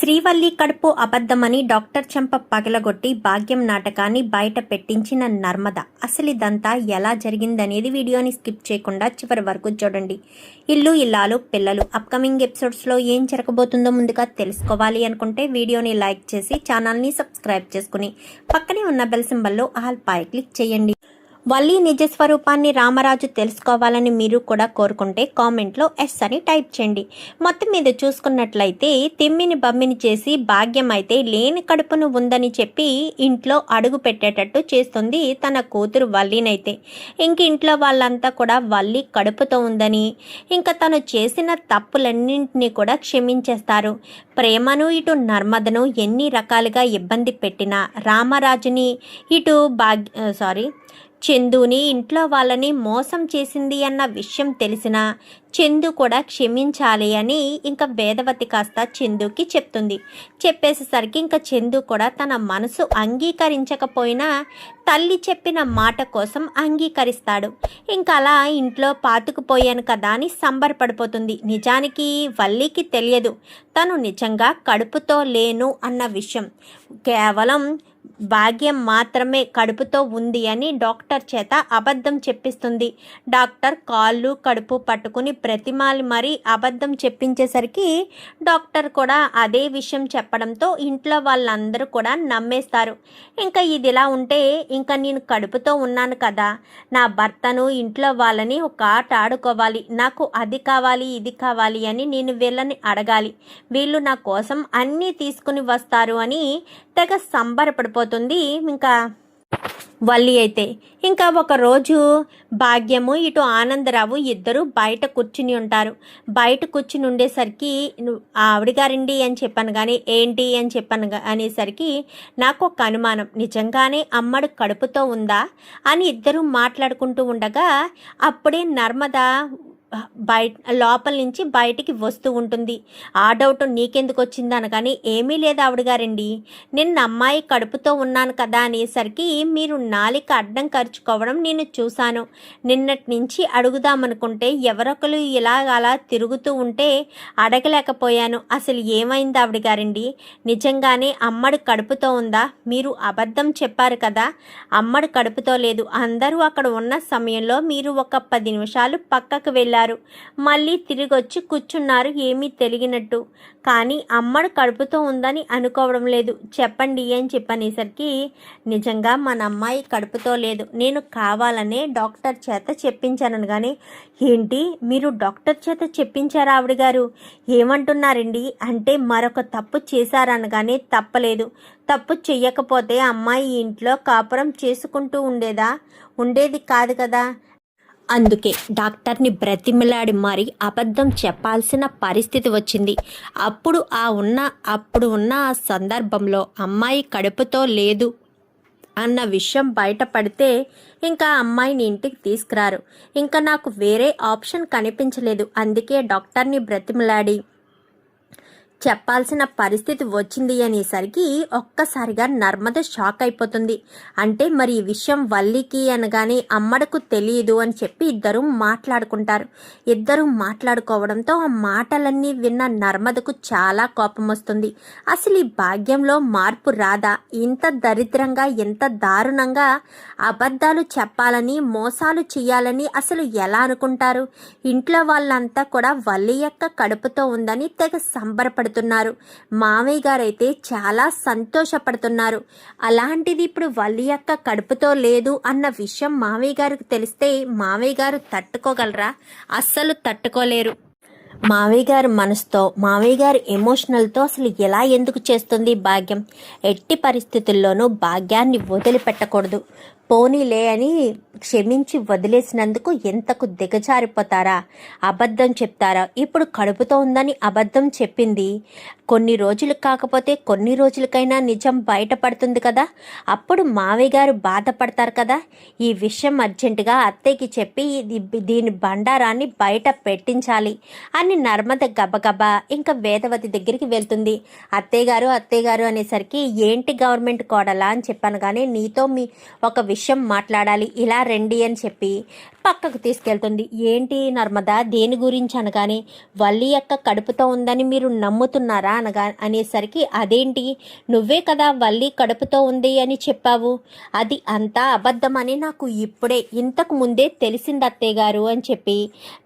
శ్రీవల్లి కడుపు అబద్ధమని డాక్టర్ చెంప పగలగొట్టి భాగ్యం నాటకాన్ని బయట పెట్టించిన నర్మద. అసలు ఇదంతా ఎలా జరిగిందనేది వీడియోని స్కిప్ చేయకుండా చివరి వరకు చూడండి. ఇల్లు ఇల్లాలు పిల్లలు అప్కమింగ్ ఎపిసోడ్స్లో ఏం జరగబోతుందో ముందుగా తెలుసుకోవాలి అనుకుంటే వీడియోని లైక్ చేసి ఛానల్ని సబ్స్క్రైబ్ చేసుకుని పక్కనే ఉన్న బెల్ సింబల్లో ఆల్ పై క్లిక్ చేయండి. వల్లి నిజ స్వరూపాన్ని రామరాజు తెలుసుకోవాలని మీరు కూడా కోరుకుంటే కామెంట్లో ఎస్ అని టైప్ చేయండి. మొత్తం మీద చూసుకున్నట్లయితే తిమ్మిని బమ్మిని చేసి భాగ్యం అయితే లేని కడుపును ఉందని చెప్పి ఇంట్లో అడుగు పెట్టేటట్టు చేస్తుంది తన కూతురు వల్లినైతే. ఇంక ఇంట్లో వాళ్ళంతా కూడా వల్లి కడుపుతో ఉందని ఇంకా తను చేసిన తప్పులన్నింటినీ కూడా క్షమించేస్తారు. ప్రేమను ఇటు నర్మదను ఎన్ని రకాలుగా ఇబ్బంది పెట్టినా రామరాజుని ఇటు చందుని ఇంట్లో వాళ్ళని మోసం చేసింది అన్న విషయం తెలిసినా చందు కూడా క్షమించాలి అని ఇంకా వేదవతి కాస్త చందుకి చెప్తుంది. చెప్పేసేసరికి ఇంకా చందు కూడా తన మనసు అంగీకరించకపోయినా తల్లి చెప్పిన మాట కోసం అంగీకరిస్తాడు. ఇంకా అలా ఇంట్లో పాతుకుపోయాను కదా అని సంబరపడిపోతుంది. నిజానికి వల్లికి తెలియదు తను నిజంగా కడుపుతో లేను అన్న విషయం. కేవలం భాగ్యం మాత్రమే కడుపుతో ఉంది అని డాక్టర్ చేత అబద్ధం చెప్పిస్తుంది. డాక్టర్ కాళ్ళు కడుపు పట్టుకుని ప్రతిమాలి మరీ అబద్ధం చెప్పించేసరికి డాక్టర్ కూడా అదే విషయం చెప్పడంతో ఇంట్లో వాళ్ళందరూ కూడా నమ్మేస్తారు. ఇంకా ఇదిలా ఉంటే ఇంకా నేను కడుపుతో ఉన్నాను కదా, నా భర్తను ఇంట్లో వాళ్ళని ఒక ఆట ఆడుకోవాలి, నాకు అది కావాలి ఇది కావాలి అని నేను వీళ్ళని అడగాలి, వీళ్ళు నా కోసం అన్నీ తీసుకుని వస్తారు అని తెగ సంబరపడిపోతుంది ఇంకా వల్లి అయితే. ఇంకా ఒకరోజు భాగ్యము ఇటు ఆనందరావు ఇద్దరు బయట కూర్చుని ఉంటారు. బయట కూర్చుని ఉండేసరికి ఆవిడ గారండి అని చెప్పాను కానీ ఏంటి అని చెప్పాను అనేసరికి నాకు ఒక అనుమానం, నిజంగానే అమ్మడు కడుపుతో ఉందా అని ఇద్దరు మాట్లాడుకుంటూ ఉండగా అప్పుడే నర్మద లోపల నుంచి బయటికి వస్తూ ఉంటుంది. ఆ డౌట్ నీకెందుకు వచ్చింది అనగానే ఏమీ లేదు ఆవిడ గారండి, నిన్న అమ్మాయి కడుపుతో ఉన్నాను కదా అనేసరికి మీరు నాలిక అడ్డం ఖర్చుకోవడం నేను చూశాను. నిన్నటి నుంచి అడుగుదామనుకుంటే ఎవరొకరు అలా తిరుగుతూ ఉంటే అడగలేకపోయాను. అసలు ఏమైంది ఆవిడ గారండి, నిజంగానే అమ్మడు కడుపుతో ఉందా? మీరు అబద్ధం చెప్పారు కదా, అమ్మడు కడుపుతో లేదు. అందరూ అక్కడ ఉన్న సమయంలో మీరు ఒక 10 నిమిషాలు పక్కకు వెళ్ళారు, మళ్ళీ తిరిగి వచ్చి కూర్చున్నారు ఏమీ తెలియనట్టు. కానీ అమ్మడు కడుపుతో ఉందని అనుకోవడం లేదు, చెప్పండి అని చెప్పనేసరికి నిజంగా మన అమ్మాయి కడుపుతో లేదు, నేను కావాలనే డాక్టర్ చేత చెప్పించాను. కానీ ఏంటి మీరు డాక్టర్ చేత చెప్పించారా ఆవిడ గారు, ఏమంటున్నారండి అంటే మరొక తప్పు చేశారనగానే తప్పలేదు, తప్పు చెయ్యకపోతే అమ్మాయి ఇంట్లో కాపురం చేసుకుంటూ ఉండేది కాదు కదా. అందుకే డాక్టర్ని బ్రతిమలాడి మరి అబద్ధం చెప్పాల్సిన పరిస్థితి వచ్చింది. అప్పుడు ఉన్న ఆ సందర్భంలో అమ్మాయి కడుపుతో లేదు అన్న విషయం బయటపడితే ఇంకా అమ్మాయిని ఇంటికి తీసుకురారు. ఇంకా నాకు వేరే ఆప్షన్ కనిపించలేదు, అందుకే డాక్టర్ని బ్రతిమలాడి చెప్పాల్సిన పరిస్థితి వచ్చింది అనేసరికి ఒక్కసారిగా నర్మద షాక్ అయిపోతుంది. అంటే మరి ఈ విషయం వల్లికి అనగానే అమ్మడకు తెలియదు అని చెప్పి ఇద్దరు మాట్లాడుకుంటారు. ఇద్దరు మాట్లాడుకోవడంతో ఆ మాటలన్నీ విన్న నర్మదకు చాలా కోపం వస్తుంది. అసలు ఈ భాగ్యంలో మార్పు రాదా? ఇంత దరిద్రంగా ఎంత దారుణంగా అబద్ధాలు చెప్పాలని మోసాలు చేయాలని అసలు ఎలా అనుకుంటారు? ఇంట్లో వాళ్ళంతా కూడా వల్లి యొక్క కడుపుతో ఉందని తెగ సంబరపడుతున్నారు. మామయ్య గారు అయితే చాలా సంతోషపడుతున్నారు. అలాంటిది ఇప్పుడు వల్లి యొక్క కడుపుతో లేదు అన్న విషయం మామయ్య గారికి తెలిస్తే మామయ్య గారు తట్టుకోగలరా? అస్సలు తట్టుకోలేరు. మామయ్య గారు మనసుతో మామయ్య గారు ఎమోషనల్తో అసలు ఎలా ఎందుకు చేస్తుంది భాగ్యం? ఎట్టి పరిస్థితుల్లోనూ భాగ్యాన్ని వదిలిపెట్టకూడదు. పోనీలే అని క్షమించి వదిలేసినందుకు ఎంతకు దిగజారిపోతారా? అబద్ధం చెప్తారా? ఇప్పుడు కడుపుతో ఉందని అబద్ధం చెప్పింది, కొన్ని రోజులు కాకపోతే కొన్ని రోజులకైనా నిజం బయటపడుతుంది కదా, అప్పుడు మావయ్య గారు బాధపడతారు కదా. ఈ విషయం అర్జెంటుగా అత్తయ్యకి చెప్పి దీని బండారాన్ని బయట పెట్టించాలి అని నర్మద గబగబా ఇంకా వేదవతి దగ్గరికి వెళ్తుంది. అత్తయ్య గారు అనేసరికి ఏంటి గవర్నమెంట్ కోడలా అని చెప్పాను కానీ నీతో ఒక విషయం మాట్లాడాలి, ఇలా రండి అని చెప్పి పక్కకు తీసుకెళ్తుంది. ఏంటి నర్మదా, దేని గురించి అనగానే, వల్లి యొక్క కడుపుతో ఉందని మీరు నమ్ముతున్నారా అనేసరికి, అదేంటి, నువ్వే కదా వల్లి కడుపుతో ఉంది అని చెప్పావు, అది అంతా అబద్ధమని నాకు ఇప్పుడే ఇంతకు ముందే తెలిసింది అత్తయ్య గారు అని చెప్పి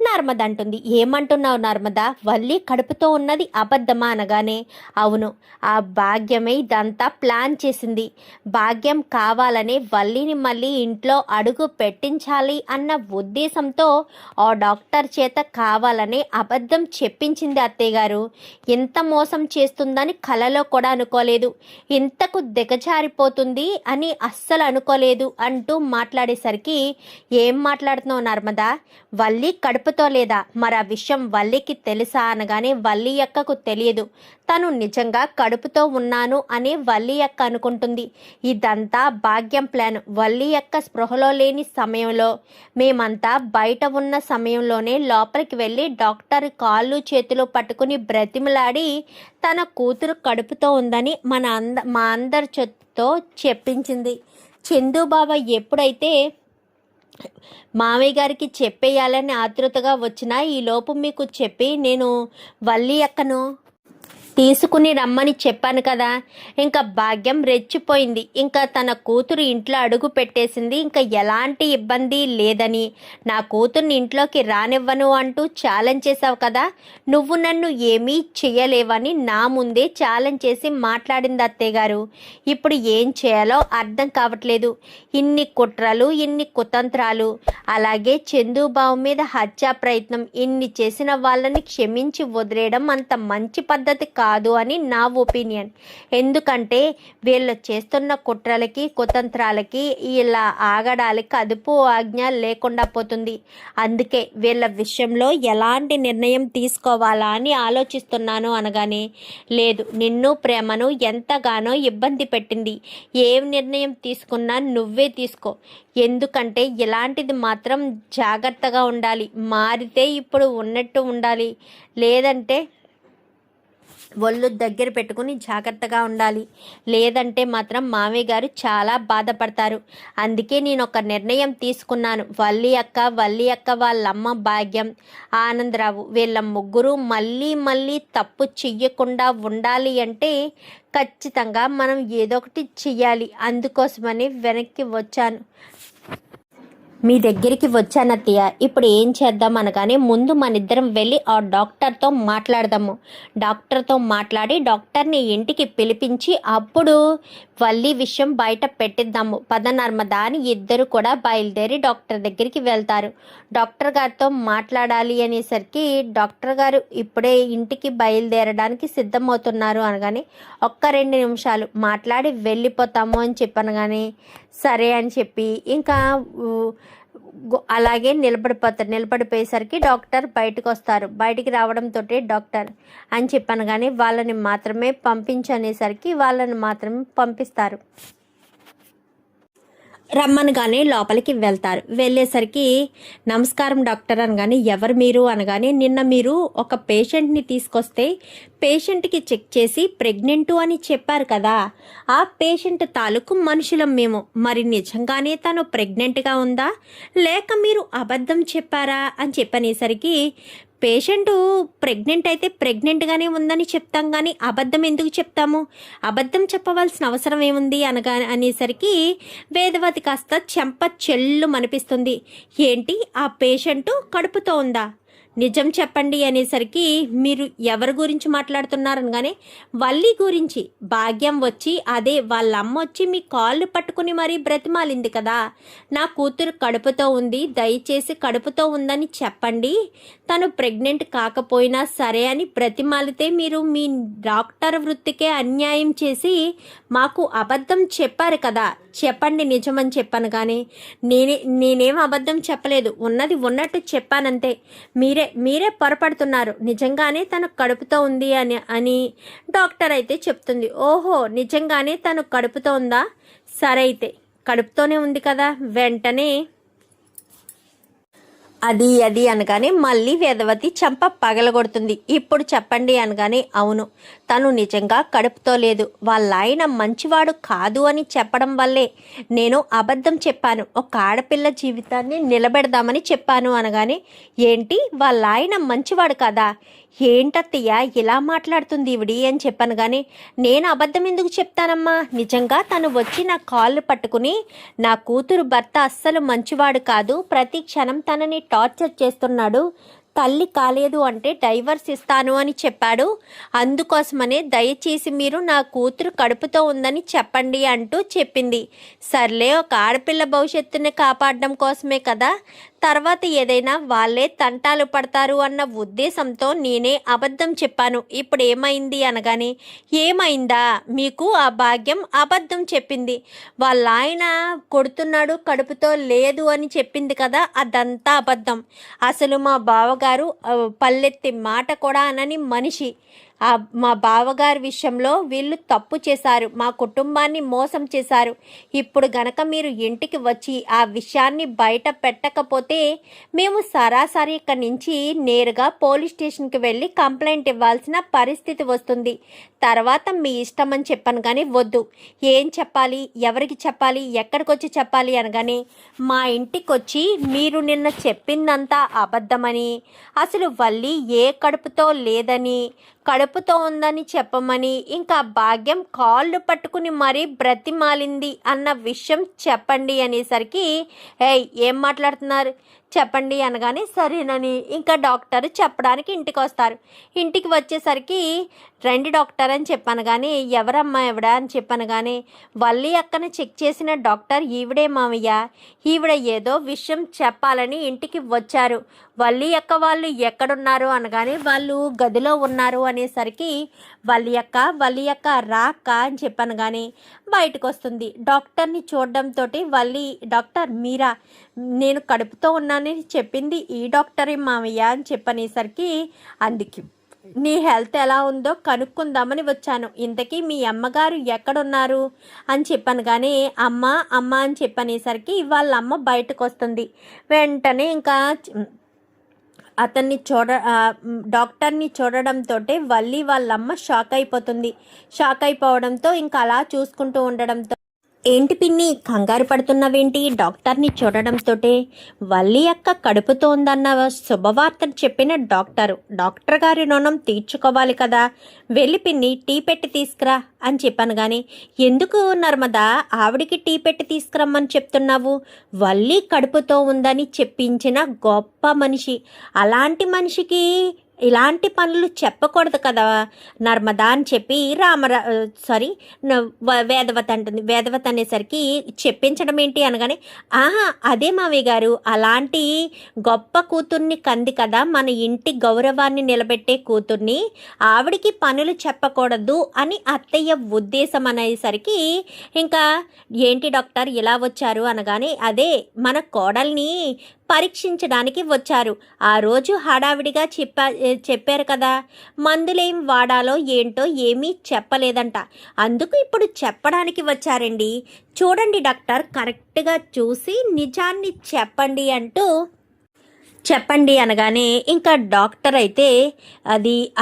నర్మద అంటుంది. ఏమంటున్నావు నర్మదా, వల్లి కడుపుతో ఉన్నది అబద్ధమా అనగానే, అవును, ఆ భాగ్యమే ఇదంతా ప్లాన్ చేసింది. భాగ్యం కావాలని వల్లిని మళ్ళీ ఇంట్లో అడుగు పెట్టించాలి అన్న ఉద్దేశంతో ఆ డాక్టర్ చేత కావాలని అబద్ధం చెప్పించింది అత్తయ్య గారు. ఇంత మోసం చేస్తుందని కలలో కూడా అనుకోలేదు, ఇంతకు దిగజారిపోతుంది అని అస్సలు అనుకోలేదు అంటూ మాట్లాడేసరికి, ఏం మాట్లాడుతున్నావు నర్మదా, వల్లి కడుపుతో లేదా, మరి ఆ విషయం వల్లికి తెలుసా అనగానే, వల్లి అక్కకు తెలియదు, తను నిజంగా కడుపుతో ఉన్నాను అని వల్లి అక్క అనుకుంటుంది. ఇదంతా భాగ్యం ప్లాన్. వల్లి అక్క స్పృహలో లేని సమయంలో, మేమంతా బయట ఉన్న సమయంలోనే లోపలికి వెళ్ళి డాక్టర్ కాళ్ళు చేతులు పట్టుకుని బ్రతిమలాడి తన కూతురు కడుపుతో ఉందని మా అందరి చేతితో చెప్పించింది. చందు బావ ఎప్పుడైతే మామయ్య గారికి చెప్పేయాలని ఆతృతగా వచ్చినా, ఈలోపు మీకు చెప్పి నేను వల్లి అక్కను తీసుకుని రమ్మని చెప్పాను కదా. ఇంకా భాగ్యం రెచ్చిపోయింది. ఇంకా తన కూతురు ఇంట్లో అడుగు పెట్టేసింది. ఇంకా ఎలాంటి ఇబ్బంది లేదని, నా కూతుర్ని ఇంట్లోకి రానివ్వను అంటూ ఛాలెంజ్ చేసావు కదా, నువ్వు నన్ను ఏమీ చెయ్యలేవని నా ముందే ఛాలెంజ్ చేసి మాట్లాడింది అత్తయ్య గారు. ఇప్పుడు ఏం చేయాలో అర్థం కావట్లేదు. ఇన్ని కుట్రలు, ఇన్ని కుతంత్రాలు, అలాగే చందుబాబు మీద హత్యా ప్రయత్నం, ఇన్ని చేసిన వాళ్ళని క్షమించి వదిలేయడం అంత మంచి పద్ధతి కాదు అని నా ఒపీనియన్. ఎందుకంటే వీళ్ళు చేస్తున్న కుట్రలకి కుతంత్రాలకి ఇలా ఆగడానికి అదుపు ఆజ్ఞ లేకుండా పోతుంది. అందుకే వీళ్ళ విషయంలో ఎలాంటి నిర్ణయం తీసుకోవాలా అని ఆలోచిస్తున్నాను అనగానే, లేదు, నిన్ను ప్రేమను ఎంతగానో ఇబ్బంది పెట్టింది, ఏం నిర్ణయం తీసుకున్నా నువ్వే తీసుకో. ఎందుకంటే ఇలాంటిది మాత్రం జాగ్రత్తగా ఉండాలి. మారితే ఇప్పుడు ఉన్నట్టు ఉండాలి, లేదంటే ఒళ్ళు దగ్గర పెట్టుకుని జాగ్రత్తగా ఉండాలి, లేదంటే మాత్రం మామయ్య గారు చాలా బాధపడతారు. అందుకే నేను ఒక నిర్ణయం తీసుకున్నాను. వల్లి అక్క వాళ్ళమ్మ భాగ్యం, ఆనందరావు, వీళ్ళ ముగ్గురు మళ్ళీ తప్పు చెయ్యకుండా ఉండాలి అంటే ఖచ్చితంగా మనం ఏదో ఒకటి చెయ్యాలి. అందుకోసమని వెనక్కి వచ్చాను, మీ దగ్గరికి వచ్చాను అత్తయ్య. ఇప్పుడు ఏం చేద్దాం అనగానే, ముందు మన ఇద్దరం వెళ్ళి ఆ డాక్టర్తో మాట్లాడదాము. డాక్టర్తో మాట్లాడి డాక్టర్ని ఇంటికి పిలిపించి అప్పుడు వల్లి విషయం బయట పెట్టిద్దాము. పద నర్మదా అని ఇద్దరు కూడా బయలుదేరి డాక్టర్ దగ్గరికి వెళ్తారు. డాక్టర్ గారితో మాట్లాడాలి అనేసరికి డాక్టర్ గారు ఇప్పుడే ఇంటికి బయలుదేరడానికి సిద్ధమవుతున్నారు అనగానే, ఒక్క 2 నిమిషాలు మాట్లాడి వెళ్ళిపోతాము అని చెప్పనగానే, సరే అని చెప్పి ఇంకా అలాగే నిలబడిపోయేసరికి డాక్టర్ బయటకు వస్తారు. బయటికి రావడంతో డాక్టర్ అని చెప్పాను కానీ వాళ్ళని మాత్రమే పంపించనేసరికి వాళ్ళని మాత్రమే పంపిస్తారు. రమ్మనగానే లోపలికి వెళ్తారు. వెళ్ళేసరికి, నమస్కారం డాక్టర్ అనగానే, ఎవరు మీరు అనగానే, నిన్న మీరు ఒక పేషెంట్ని తీసుకొస్తే పేషెంట్కి చెక్ చేసి ప్రెగ్నెంటు అని చెప్పారు కదా, ఆ పేషెంట్ తాలూకు మనుషులం మేము. మరి నిజంగానే తను ప్రెగ్నెంట్గా ఉందా, లేక మీరు అబద్ధం చెప్పారా అని చెప్పనేసరికి, పేషెంటు ప్రెగ్నెంట్ అయితే ప్రెగ్నెంట్గానే ఉందని చెప్తాం కానీ అబద్ధం ఎందుకు చెప్తాము, అబద్ధం చెప్పవలసిన అవసరం ఏముంది అనేసరికి వేదవతి కాస్త చెంప చెల్లు మనిపిస్తుంది. ఏంటి, ఆ పేషెంటు కడుపుతో ఉందా, నిజం చెప్పండి అనేసరికి, మీరు ఎవరి గురించి మాట్లాడుతున్నారనగానే, వల్లి గురించి. భాగ్యం వచ్చి, అదే వాళ్ళ అమ్మ వచ్చి మీ కాళ్ళు పట్టుకుని మరీ బ్రతిమాలింది కదా, నా కూతురు కడుపుతో ఉంది, దయచేసి కడుపుతో ఉందని చెప్పండి, తను ప్రెగ్నెంట్ కాకపోయినా సరే అని బ్రతిమాలితే మీరు మీ డాక్టర్ వృత్తికే అన్యాయం చేసి మాకు అబద్ధం చెప్పారు కదా, చెప్పండి నిజమని చెప్పాను. కానీ నేనేం అబద్ధం చెప్పలేదు, ఉన్నది ఉన్నట్టు చెప్పానంతే. మీరే పొరపడుతున్నారు, నిజంగానే తను కడుపుతో ఉంది అని డాక్టర్ అయితే చెప్తుంది. ఓహో, నిజంగానే తను కడుపుతో ఉందా, సరే అయితే కడుపుతోనే ఉంది కదా. వెంటనే అది అనగానే మళ్ళీ వేదవతి చంప పగలగొడుతుంది. ఇప్పుడు చెప్పండి అనగానే, అవును, తను నిజంగా కడుపుతో లేదు, వాళ్ళ ఆయన మంచివాడు కాదు అని చెప్పడం వల్లే నేను అబద్ధం చెప్పాను, ఒక ఆడపిల్ల జీవితాన్ని నిలబెడదామని చెప్పాను అనగానే, ఏంటి వాళ్ళ ఆయన మంచివాడు కాదా, ఏంటత్తయ్య ఇలా మాట్లాడుతుంది ఇవిడి అని చెప్పాను. కానీ నేను అబద్ధం ఎందుకు చెప్తానమ్మా, నిజంగా తను వచ్చి నా కాళ్ళు పట్టుకుని నా కూతురు భర్త అస్సలు మంచివాడు కాదు, ప్రతి క్షణం తనని టార్చర్ చేస్తున్నాడు, తల్లి కాలేదు అంటే డైవర్స్ ఇస్తాను అని చెప్పాడు, అందుకోసమనే దయచేసి మీరు నా కూతురు కడుపుతో ఉందని చెప్పండి అంటూ చెప్పింది. సర్లే, ఒక ఆడపిల్ల భవిష్యత్తుని కాపాడడం కోసమే కదా, తర్వాత ఏదైనా వాళ్ళే తంటాలు పడతారు అన్న ఉద్దేశంతో నేనే అబద్ధం చెప్పాను. ఇప్పుడు ఏమైంది అనగానే, ఏమైందా, మీకు ఆ భాగ్యం అబద్ధం చెప్పింది, వాళ్ళ ఆయన కొడుతున్నాడు కడుపుతో లేదు అని చెప్పింది కదా, అదంతా అబద్ధం. అసలు మా బావగారు పల్లెత్తి మాట కూడా అనని మనిషి. మా బావగారి విషయంలో వీళ్ళు తప్పు చేశారు, మా కుటుంబాన్ని మోసం చేశారు. ఇప్పుడు గనక మీరు ఇంటికి వచ్చి ఆ విషయాన్ని బయట పెట్టకపోతే మేము సరాసరి ఇక్కడి నుంచి నేరుగా పోలీస్ స్టేషన్కి వెళ్ళి కంప్లైంట్ ఇవ్వాల్సిన పరిస్థితి వస్తుంది. తర్వాత మీ ఇష్టం అని చెప్పాను. కానీ వద్దు, ఏం చెప్పాలి, ఎవరికి చెప్పాలి, ఎక్కడికి వచ్చి చెప్పాలి అనగానే, మా ఇంటికి వచ్చి మీరు నిన్న చెప్పిందంతా అబద్ధమని, అసలు వల్లి ఏ కడుపుతో లేదని, కడుపుతో ఉందని చెప్పమని, ఇంకా భాగ్యం కాళ్ళు పట్టుకుని మరీ బ్రతిమాలింది అన్న విషయం చెప్పండి అనేసరికి, ఏం మాట్లాడుతున్నారు చెప్పండి అనగానే, సరేనని ఇంకా డాక్టర్ చెప్పడానికి ఇంటికి వస్తారు. ఇంటికి వచ్చేసరికి రండి డాక్టర్ అని చెప్పాను. కానీ ఎవరమ్మా ఎవడా అని చెప్పాను. కానీ వల్లి అక్కను చెక్ చేసిన డాక్టర్ ఈవిడే మామయ్య, ఈవిడ ఏదో విషయం చెప్పాలని ఇంటికి వచ్చారు, వల్లి అక్క వాళ్ళు ఎక్కడున్నారు అనగానే, వాళ్ళు గదిలో ఉన్నారు అనేసరికి, వల్లి అక్క రాక్క అని చెప్పాను. కానీ బయటకు వస్తుంది. డాక్టర్ని చూడడంతో వల్లి, డాక్టర్ మీరా, నేను కడుపుతో ఉన్నానని చెప్పింది ఈ డాక్టరే మామయ్య అని చెప్పనేసరికి, అందుకే నీ హెల్త్ ఎలా ఉందో కనుక్కుందామని వచ్చాను, ఇంతకీ మీ అమ్మగారు ఎక్కడున్నారు అని చెప్పాను. కానీ అమ్మ అని చెప్పనేసరికి వాళ్ళ అమ్మ బయటకు వస్తుంది. వెంటనే ఇంకా డాక్టర్ని చూడడంతో వల్లి వాళ్ళమ్మ షాక్ అయిపోతుంది. షాక్ అయిపోవడంతో ఇంకా అలా చూసుకుంటూ ఉండడంతో, ఏంటి పిన్ని కంగారు పడుతున్నావేంటి, డాక్టర్ని చూడడంతో వల్లి అక్క కడుపుతోందన్న శుభవార్తను చెప్పిన డాక్టర్ గారి రుణం తీర్చుకోవాలి కదా, వెళ్ళి పిన్ని టీ పెట్టి తీసుకురా అని చెప్పాను. కానీ ఎందుకు నర్మదా ఆవిడికి టీ పెట్టి తీసుకురమ్మని చెప్తున్నావు, వల్లి కడుపుతో ఉందని చెప్పించిన గొప్ప మనిషి, అలాంటి మనిషికి ఇలాంటి పనులు చెప్పకూడదు కదా నర్మదా అని చెప్పి వేదవతి అనేసరికి, చెప్పించడం ఏంటి అనగానే, అదే మావయ్య గారు, అలాంటి గొప్ప కూతుర్ని కంది కదా మన ఇంటి గౌరవాన్ని నిలబెట్టే కూతుర్ని, ఆవిడికి పనులు చెప్పకూడదు అని అత్తయ్య ఉద్దేశం అనేసరికి, ఇంకా ఏంటి డాక్టర్ ఇలా వచ్చారు అనగానే, అదే మన కోడల్ని పరీక్షించడానికి వచ్చారు, ఆ రోజు హడావిడిగా చెప్పారు కదా, మందులేం వాడాలో ఏంటో ఏమీ చెప్పలేదంట, అందుకు ఇప్పుడు చెప్పడానికి వచ్చారండి, చూడండి డాక్టర్ కరెక్ట్గా చూసి నిజాన్ని చెప్పండి అనగానే, ఇంకా డాక్టర్ అయితే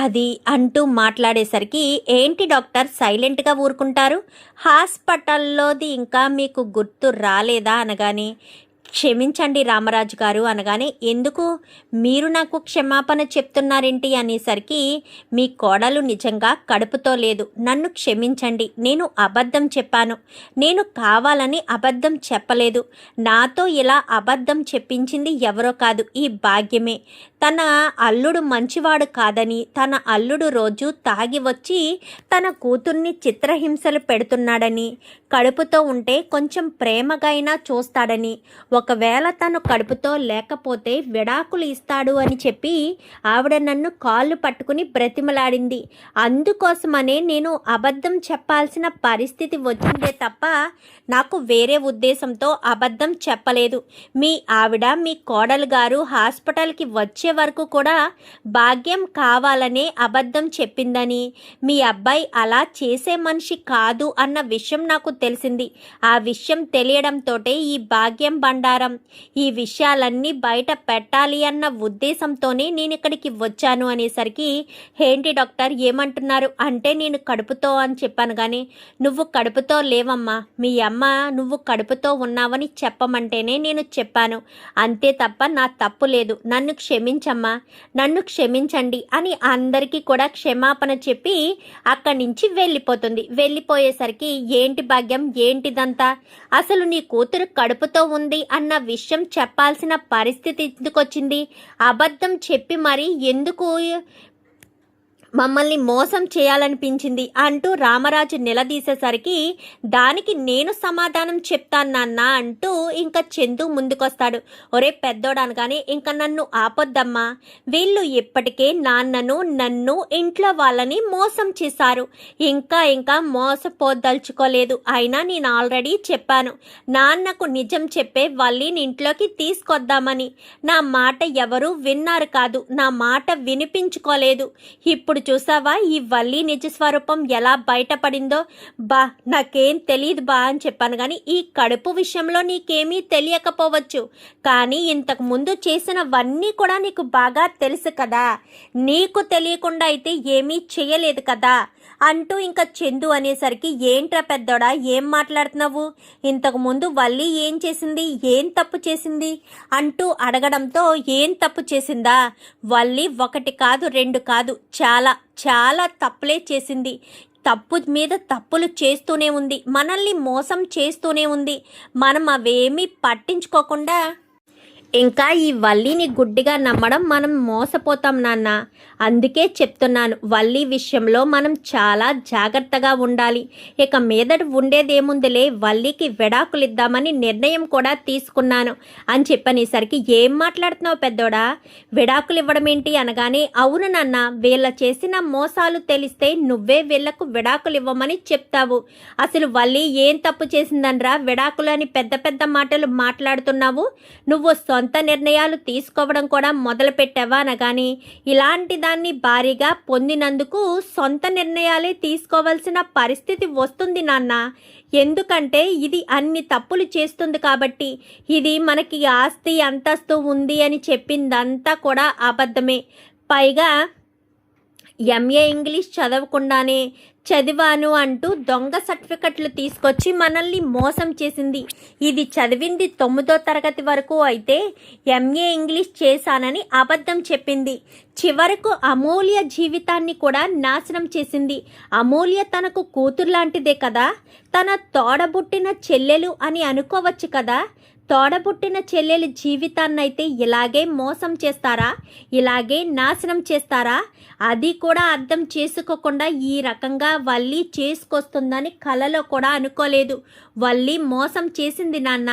అది అంటూ మాట్లాడేసరికి, ఏంటి డాక్టర్ సైలెంట్గా ఊరుకుంటారు, హాస్పిటల్లోది ఇంకా మీకు గుర్తు రాలేదా అనగానే, క్షమించండి రామరాజు గారు అనగానే, ఎందుకు మీరు నాకు క్షమాపణ చెప్తున్నారేంటి అనేసరికి, మీ కోడలు నిజంగా కడుపుతో లేదు, నన్ను క్షమించండి, నేను అబద్ధం చెప్పాను, నేను కావాలని అబద్ధం చెప్పలేదు, నాతో ఇలా అబద్ధం చెప్పించింది ఎవరో కాదు, ఈ భాగ్యమే, తన అల్లుడు మంచివాడు కాదని, తన అల్లుడు రోజు తాగి వచ్చి తన కూతుర్ని చిత్రహింసలు పెడుతున్నాడని, కడుపుతో ఉంటే కొంచెం ప్రేమగైనా చూస్తాడని, ఒకవేళ తను కడుపుతో లేకపోతే విడాకులు ఇస్తాడు అని చెప్పి ఆవిడ నన్ను కాళ్ళు పట్టుకుని బ్రతిమలాడింది, అందుకోసమనే నేను అబద్ధం చెప్పాల్సిన పరిస్థితి వచ్చిందే తప్ప నాకు వేరే ఉద్దేశంతో అబద్ధం చెప్పలేదు. మీ ఆవిడ, మీ కోడలు గారు హాస్పిటల్కి వచ్చే వచ్చే వరకు కూడా భాగ్యం కావాలనే అబద్ధం చెప్పిందని, మీ అబ్బాయి అలా చేసే మనిషి కాదు అన్న విషయం నాకు తెలిసింది. ఆ విషయం తెలియడంతోటే ఈ భాగ్యం బండారం ఈ విషయాలన్నీ బయట పెట్టాలి అన్న ఉద్దేశంతోనే నేను ఇక్కడికి వచ్చాను అనేసరికి, ఏంటి డాక్టర్ ఏమంటున్నారు అంటే, నేను కడుపుతో అని చెప్పాను కానీ నువ్వు కడుపుతో లేవమ్మా, మీ అమ్మ నువ్వు కడుపుతో ఉన్నావని చెప్పమంటేనే నేను చెప్పాను, అంతే తప్ప నా తప్పు లేదు, నన్ను క్షమించమ్మా, నన్ను క్షమించండి అని అందరికీ కూడా క్షమాపణ చెప్పి అక్కడి నుంచి వెళ్ళిపోతుంది. వెళ్ళిపోయేసరికి, ఏంటి భాగ్యం ఏంటిదంతా, అసలు నీ కూతురు కడుపుతో ఉంది అన్న విషయం చెప్పాల్సిన పరిస్థితి ఎందుకొచ్చింది, అబద్ధం చెప్పి మరి ఎందుకు మమ్మల్ని మోసం చేయాలనిపించింది అంటూ రామరాజు నిలదీసేసరికి, దానికి నేను సమాధానం చెప్తాను నాన్న అంటూ ఇంకా చందు ముందుకొస్తాడు. ఒరే పెద్దోడు అనగానే, ఇంకా నన్ను ఆపొద్దమ్మా, వీళ్ళు ఇప్పటికే నాన్నను నన్ను ఇంట్లో వాళ్ళని మోసం చేశారు, ఇంకా మోసపోదలుచుకోలేదు, అయినా నేను ఆల్రెడీ చెప్పాను నాన్నకు నిజం చెప్పే వాళ్ళని ఇంట్లోకి తీసుకొద్దామని, నా మాట ఎవరూ విన్నారు కాదు, నా మాట వినిపించుకోలేదు, ఇప్పుడు చూసావా ఈ వల్లి నిజ స్వరూపం ఎలా బయటపడిందో, బా నాకేం తెలియదు బా అని చెప్పాను కానీ ఈ కడుపు విషయంలో నీకేమీ తెలియకపోవచ్చు, కానీ ఇంతకు ముందు చేసినవన్నీ కూడా నీకు బాగా తెలుసు కదా, నీకు తెలియకుండా అయితే ఏమీ చేయలేదు కదా అంటూ ఇంకా చందు అనేసరికి, ఏంట్రా పెద్దోడా ఏం మాట్లాడుతున్నావు, ఇంతకు ముందు వల్లి ఏం చేసింది, ఏం తప్పు చేసింది అంటూ అడగడంతో, ఏం తప్పు చేసిందా, వల్లి ఒకటి కాదు రెండు కాదు చాలా తప్పులే చేసింది, తప్పు మీద తప్పులు చేస్తూనే ఉంది, మనల్ని మోసం చేస్తూనే ఉంది, మనం అవేమీ పట్టించుకోకుండా ఇంకా ఈ వల్లిని గుడ్డిగా నమ్మడం మనం మోసపోతాం నాన్న, అందుకే చెప్తున్నాను వల్లి విషయంలో మనం చాలా జాగ్రత్తగా ఉండాలి, ఇక మీదట ఉండేదేముందిలే, వల్లికి విడాకులు ఇద్దామని నిర్ణయం కూడా తీసుకున్నాను అని చెప్పనేసరికి, ఏం మాట్లాడుతున్నావు పెద్దోడా, విడాకులు ఇవ్వడం ఏంటి అనగానే, అవును నాన్న, వీళ్ళ చేసిన మోసాలు తెలిస్తే నువ్వే వీళ్లకు విడాకులు ఇవ్వమని చెప్తావు, అసలు వల్లి ఏం తప్పు చేసిందనరా విడాకులు అని పెద్ద పెద్ద మాటలు మాట్లాడుతున్నావు, నువ్వు సొంత నిర్ణయాలు తీసుకోవడం కూడా మొదలు పెట్టావా అనగాని, ఇలాంటి దాన్ని భారీగా పొందినందుకు సొంత నిర్ణయాలే తీసుకోవాల్సిన పరిస్థితి వస్తుంది నాన్న, ఎందుకంటే ఇది అన్ని తప్పులు చేస్తుంది కాబట్టి, ఇది మనకి ఆస్తి అంతస్తు ఉంది అని చెప్పిందంతా కూడా అబద్ధమే, పైగా ఎంఏ ఇంగ్లీష్ చదవకుండానే చదివాను అంటూ దొంగ సర్టిఫికెట్లు తీసుకొచ్చి మనల్ని మోసం చేసింది, ఇది చదివింది 9వ తరగతి వరకు అయితే ఎంఏ ఇంగ్లీష్ చేశానని అబద్ధం చెప్పింది, చివరకు అమూల్య జీవితాన్ని కూడా నాశనం చేసింది, అమూల్య తనకు కూతురు లాంటిదే కదా, తన తోడబుట్టిన చెల్లెలు అని అనుకోవచ్చు కదా, తోడబుట్టిన చెల్లెలి జీవితాన్నైతే ఇలాగే మోసం చేస్తారా, ఇలాగే నాశనం చేస్తారా, అది కూడా అర్థం చేసుకోకుండా ఈ రకంగా వల్లి చేసుకొస్తుందని కలలో కూడా అనుకోలేదు, వల్లి మోసం చేసింది నాన్న,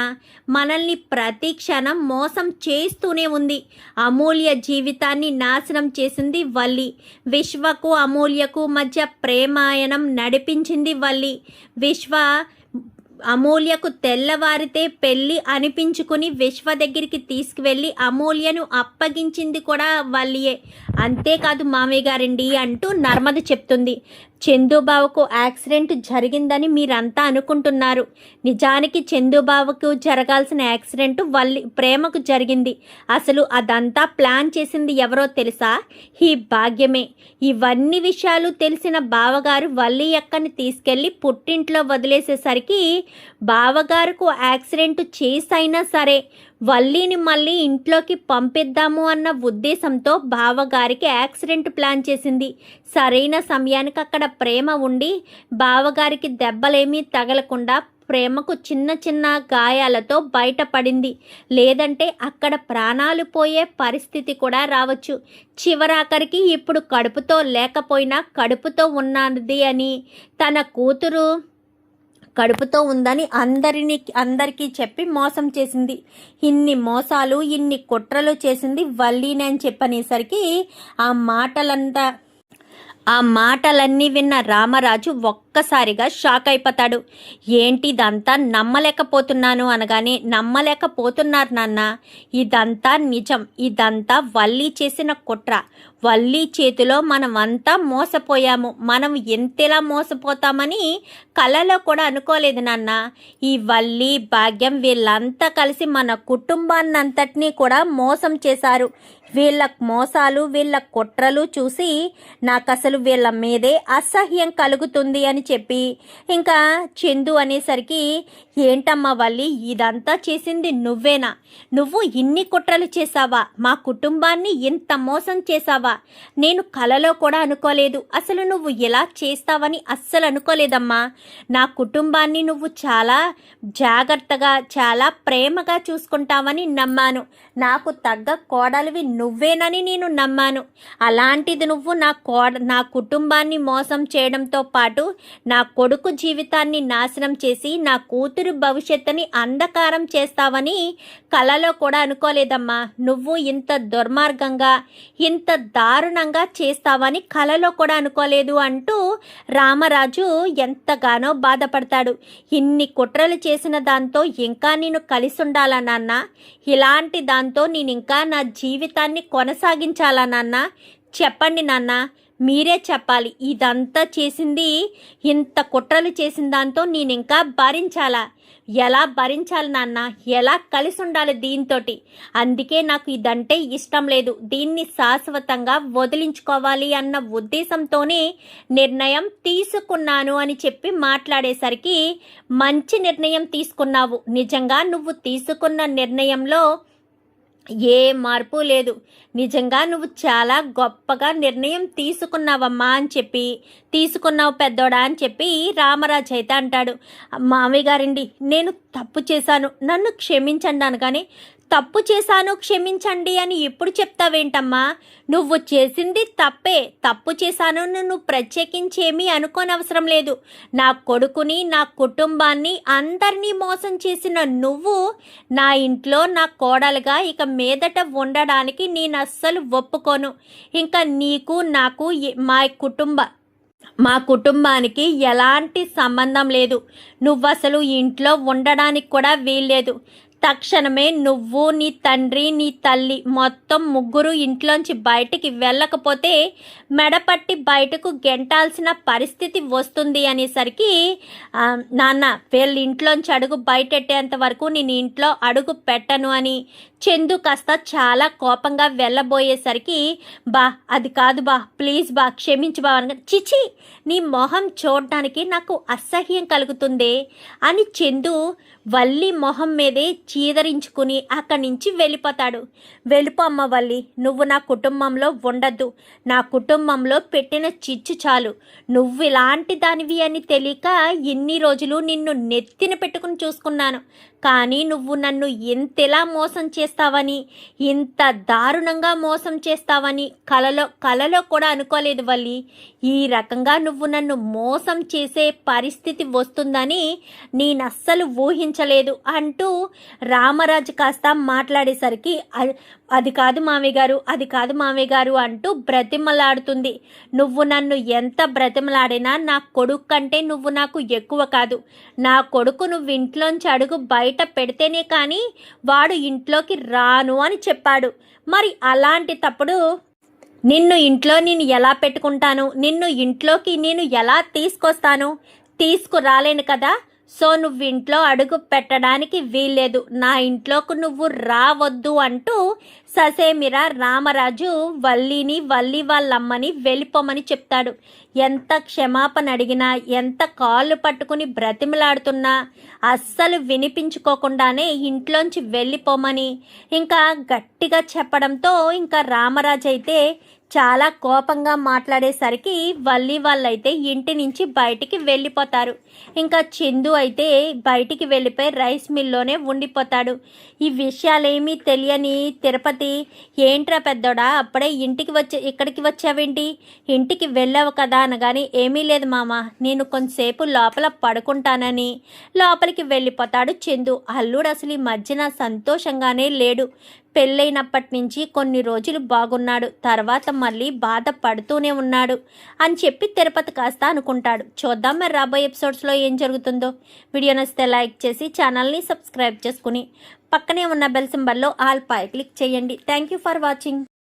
మనల్ని ప్రతి క్షణం మోసం చేస్తూనే ఉంది, అమూల్య జీవితాన్ని నాశనం చేసింది వల్లి, విశ్వకు అమూల్యకు మధ్య ప్రేమాయణం నడిపించింది వల్లి, విశ్వ అమూల్యకు తెల్లవారితే పెళ్ళి అనిపించుకుని విశ్వ దగ్గరికి తీసుకువెళ్ళి అమూల్యను అప్పగించింది కూడా వల్లియే, అంతేకాదు మామయ్య గారండి అంటూ నర్మద చెప్తుంది, చందుబాబుకు యాక్సిడెంట్ జరిగిందని మీరంతా అనుకుంటున్నారు, నిజానికి చందుబాబుకు జరగాల్సిన యాక్సిడెంట్ వల్లి ప్రేమకు జరిగింది, అసలు అదంతా ప్లాన్ చేసింది ఎవరో తెలుసా, ఈ భాగ్యమే, ఇవన్నీ విషయాలు తెలిసిన బావగారు వల్లి అక్కని తీసుకెళ్ళి పుట్టింట్లో వదిలేసేసరికి, బావగారుకు యాక్సిడెంట్ చేసైనా సరే వల్లిని మళ్ళీ ఇంట్లోకి పంపిద్దాము అన్న ఉద్దేశంతో బావగారికి యాక్సిడెంట్ ప్లాన్ చేసింది, సరైన సమయానికి అక్కడ ప్రేమ ఉండి బావగారికి దెబ్బలేమీ తగలకుండా ప్రేమకు చిన్న చిన్న గాయాలతో బయటపడింది, లేదంటే అక్కడ ప్రాణాలు పోయే పరిస్థితి కూడా రావచ్చు, చివరాఖరికి ఇప్పుడు కడుపుతో లేకపోయినా కడుపుతో ఉన్నది అని తన కూతురు కడుపుతో ఉందని అందరికీ చెప్పి మోసం చేసింది, ఇన్ని మోసాలు ఇన్ని కుట్రలు చేసింది వల్లీనే అని చెప్పనేసరికి ఆ మాటలన్నీ విన్న రామరాజు ఒక్కసారిగా షాక్ అయిపోతాడు. ఏంటిదంతా నమ్మలేకపోతున్నాను అనగానే, నమ్మలేకపోతున్నారు నాన్న, ఇదంతా నిజం, ఇదంతా వల్లి చేసిన కుట్ర. వల్లి చేతిలో మనమంతా మోసపోయాము. మనం ఎంతలా మోసపోతామని కలలో కూడా అనుకోలేదు నాన్న. ఈ వల్లి, భాగ్యం వీళ్ళంతా కలిసి మన కుటుంబాన్నంతటినీ కూడా మోసం చేశారు. వీళ్ళ మోసాలు, వీళ్ళ కుట్రలు చూసి నాకు అసలు వీళ్ళ మీదే అసహ్యం కలుగుతుంది అని చెప్పి ఇంకా చందు అనేసరికి, ఏంటమ్మా వల్లి, ఇదంతా చేసింది నువ్వేనా? నువ్వు ఇన్ని కుట్రలు చేసావా? మా కుటుంబాన్ని ఇంత మోసం చేసావా? నేను కలలో కూడా అనుకోలేదు. అసలు నువ్వు ఇలా చేస్తావని అస్సలు అనుకోలేదమ్మా. నా కుటుంబాన్ని నువ్వు చాలా జాగ్రత్తగా, చాలా ప్రేమగా చూసుకుంటావని నమ్మాను. నాకు తగ్గ కోడలివి నువ్వేనని నేను నమ్మాను. అలాంటిది నువ్వు నా కుటుంబాన్ని మోసం చేయడంతో పాటు నా కొడుకు జీవితాన్ని నాశనం చేసి నా కూతురు భవిష్యత్తుని అంధకారం చేస్తావని కలలో కూడా అనుకోలేదమ్మా. నువ్వు ఇంత దుర్మార్గంగా, ఇంత దారుణంగా చేస్తావని కలలో కూడా అనుకోలేదు అంటూ రామరాజు ఎంతగానో బాధపడతాడు. ఇన్ని కుట్రలు చేసిన దాంతో ఇంకా నేను కలిసి ఉండాలా నాన్న? ఇలాంటి దాంతో నేను ఇంకా నా జీవితాన్ని కొనసాగించాలా నాన్న? చెప్పండి నాన్న, మీరే చెప్పాలి. ఇదంతా చేసింది, ఇంత కుట్రలు చేసిన దాంతో నేను ఇంకా భరించాలా? ఎలా భరించాలి నాన్న? ఎలా కలిసి ఉండాలి దీంతో? అందుకే నాకు ఇదంటే ఇష్టం లేదు. దీన్ని శాశ్వతంగా వదిలించుకోవాలి అన్న ఉద్దేశంతోనే నిర్ణయం తీసుకున్నాను అని చెప్పి మాట్లాడేసరికి, మంచి నిర్ణయం తీసుకున్నావు. నిజంగా నువ్వు తీసుకున్న నిర్ణయంలో ఏ మార్పు లేదు. నిజంగా నువ్వు చాలా గొప్పగా నిర్ణయం తీసుకున్నావమ్మా అని చెప్పి, తీసుకున్నావు పెద్దోడా అని చెప్పి రామరాజు అయితే అంటాడు. మామయ్య గారండి, నేను తప్పు చేశాను, నన్ను క్షమించండి అనగానే, తప్పు చేశాను క్షమించండి అని ఎప్పుడు చెప్తావేంటమ్మా? నువ్వు చేసింది తప్పే. తప్పు చేశాను నువ్వు ప్రత్యేకించి ఏమీ అనుకోనవసరం లేదు. నా కొడుకుని, నా కుటుంబాన్ని, అందరినీ మోసం చేసిన నువ్వు నా ఇంట్లో నా కోడలుగా ఇక మీదట ఉండడానికి నేను అస్సలు ఒప్పుకోను. ఇంకా నీకు నాకు మా కుటుంబానికి ఎలాంటి సంబంధం లేదు. నువ్వు అసలు ఇంట్లో ఉండడానికి కూడా వీల్లేదు. తక్షణమే నువ్వు, నీ తండ్రి, నీ తల్లి మొత్తం ముగ్గురు ఇంట్లోంచి బయటికి వెళ్ళకపోతే మెడపట్టి బయటకు గెంటాల్సిన పరిస్థితి వస్తుంది అనేసరికి, నాన్న వీళ్ళ ఇంట్లోంచి అడుగు బయటెట్టేంత వరకు నేను ఇంట్లో అడుగు పెట్టను అని చందు కాస్త చాలా కోపంగా వెళ్ళబోయేసరికి, బా అది కాదు బా, ప్లీజ్ బా, క్షమించు బా అనగా, చిచి నీ మొహం చూడడానికి నాకు అసహ్యం కలుగుతుందే అని చందు వల్లి మొహం మీదే చీదరించుకుని అక్కడి నుంచి వెళ్ళిపోతాడు. వెళ్ళిపో అమ్మ వల్లి, నువ్వు నా కుటుంబంలో ఉండద్దు. నా కుటుంబంలో పెట్టిన చిచ్చు చాలు. నువ్వు ఇలాంటి దానివి అని తెలియక ఎన్ని రోజులు నిన్ను నెత్తిన పెట్టుకుని చూసుకున్నాను. కానీ నువ్వు నన్ను ఎంతలా మోసం చేస్తావని, ఇంత దారుణంగా మోసం చేస్తావని కలలో కూడా అనుకోలేదు వల్లి. ఈ రకంగా నువ్వు నన్ను మోసం చేసే పరిస్థితి వస్తుందని నేను అస్సలు ఊహించలేదు అంటూ రామరాజు కాస్త మాట్లాడేసరికి, అది కాదు మామయ్య గారు, అది కాదు మామయ్య గారు అంటూ బ్రతిమలాడుతుంది. నువ్వు నన్ను ఎంత బ్రతిమలాడినా నా కొడుకు కంటే నువ్వు నాకు ఎక్కువ కాదు. నా కొడుకు నువ్వు ఇంట్లోంచి అడుగు బయట పెడితేనే కానీ వాడు ఇంట్లోకి రాను అని చెప్పాడు. మరి అలాంటి తప్పుడు నిన్ను ఇంట్లో నేను ఎలా పెట్టుకుంటాను? నిన్ను ఇంట్లోకి నేను ఎలా తీసుకొస్తాను? తీసుకురాలేను కదా. సో నువ్వు ఇంట్లో అడుగు పెట్టడానికి వీల్లేదు. నా ఇంట్లోకి నువ్వు రావద్దు అంటూ ససేమిరా రామరాజు వల్లి వాళ్ళమ్మని వెళ్ళిపోమని చెప్తాడు. ఎంత క్షమాపణ అడిగినా, ఎంత కాళ్ళు పట్టుకుని బ్రతిమలాడుతున్నా అస్సలు వినిపించుకోకుండానే ఇంట్లోంచి వెళ్ళిపోమని ఇంకా గట్టిగా చెప్పడంతో ఇంకా రామరాజు అయితే చాలా కోపంగా మాట్లాడేసరికి వల్లి వాళ్ళైతే ఇంటి నుంచి బయటికి వెళ్ళిపోతారు. ఇంకా చందు అయితే బయటికి వెళ్ళిపోయి రైస్ మిల్లోనే ఉండిపోతాడు. ఈ విషయాలేమీ తెలియని తిరుపతి, ఏంట్రా పెద్దోడా అప్పుడే ఇక్కడికి వచ్చావేంటి? ఇంటికి వెళ్ళావు కదా అనగాని, ఏమీ లేదు మామ, నేను కొంతసేపు లోపల పడుకుంటానని లోపలికి వెళ్ళిపోతాడు చందు. అల్లుడు అసలు ఈ మధ్యన సంతోషంగానే లేడు. పెళ్ళైనప్పటి నుంచి కొన్ని రోజులు బాగున్నాడు, తర్వాత మళ్ళీ బాధపడుతూనే ఉన్నాడు అని చెప్పి తిరుపతి కాస్త అనుకుంటాడు. చూద్దాం మరి రాబోయే ఎపిసోడ్స్లో ఏం జరుగుతుందో. వీడియో నచ్చితే లైక్ చేసి ఛానల్ని సబ్స్క్రైబ్ చేసుకుని పక్కనే ఉన్న బెల్ సింబల్లో ఆల్ పై క్లిక్ చేయండి. Thank you for watching.